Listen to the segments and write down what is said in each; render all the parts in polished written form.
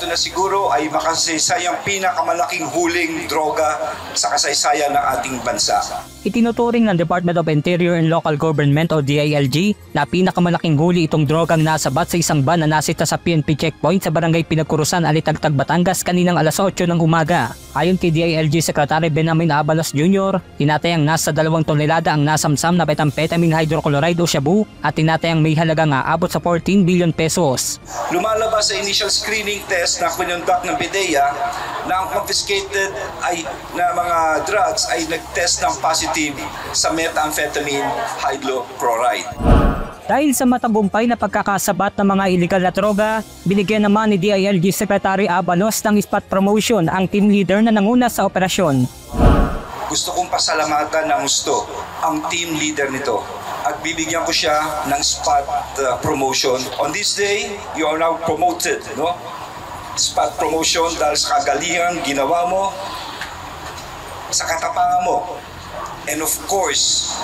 Ito na siguro ay makasaysayang pinakamalaking huling droga sa kasaysayan ng ating bansa. Itinuturing ng Department of Interior and Local Government o DILG na pinakamalaking huli itong drogang nasabat sa isang van na nasita sa PNP checkpoint sa barangay Pinagkurusan, Alitagtag, Batangas kaninang alas 8 ng umaga. Ayon kay DILG Secretary Benjamin Abalos Jr., tinatayang nasa 2 tonelada ang nasamsam na methamphetamine hydrochloride o shabu at tinatayang may halagang aabot sa 14 billion pesos. Lumalabas sa initial screening test na kinonduct ng PIDEA na ang confiscated na mga drugs ay nag-test ng positive sa methamphetamine hydrochloride. Dahil sa matagumpay na pagkakasabat ng mga iligal na droga, binigyan naman ni DILG Secretary Abalos ng spot promotion ang team leader na nanguna sa operasyon. Gusto kong pasalamatan ng gusto ang team leader nito at bibigyan ko siya ng spot promotion. On this day, you are now promoted, no? Spot promotion dahil sa kagalingan ginawa mo, sa katapangan mo, and of course,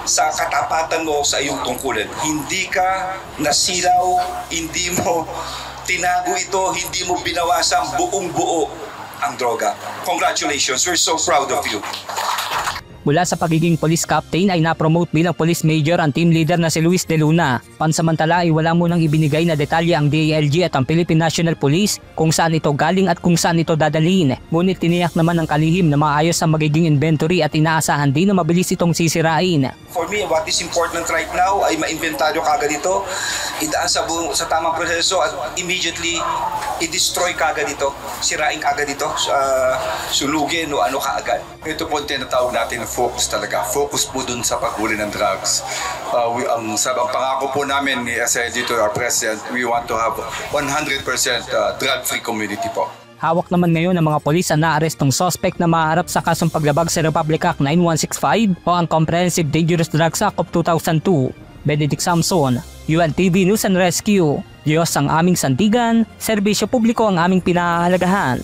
sa katapatan mo sa iyong tungkulin. Hindi ka nasilaw, hindi mo tinago ito, hindi mo binawasan buong buo ang droga. Congratulations, we're so proud of you. Mula sa pagiging police captain ay na-promote bilang police major ang team leader na si Luis De Luna. Pansamantala ay wala munang ibinigay na detalye ang DILG at ang Philippine National Police kung saan ito galing at kung saan ito dadalhin. Ngunit tiniyak naman ng kalihim na maayos ang magiging inventory at inaasahan din na mabilis itong sisirain. For me, what is important right now ay ma-inventaryo kagad ito, idaan sa tamang proseso at immediately i-destroy kagad ito, sirain kagad ito, sunugin o ano kaagad. Ito po ang tinatawag natin na focus talaga. Focus po dun sa paghuli ng drugs. Ang pangako po namin ni dito, our President, we want to have 100% drug-free community po. Hawak naman ngayon ng mga polis ang naarestong suspect na maharap sa kasong paglabag sa Republic Act 9165 o ang Comprehensive Dangerous Drugs Act of 2002. Benedict Samson, UNTV News and Rescue. Diyos ang aming sandigan, serbisyo publiko ang aming pinahahalagahan.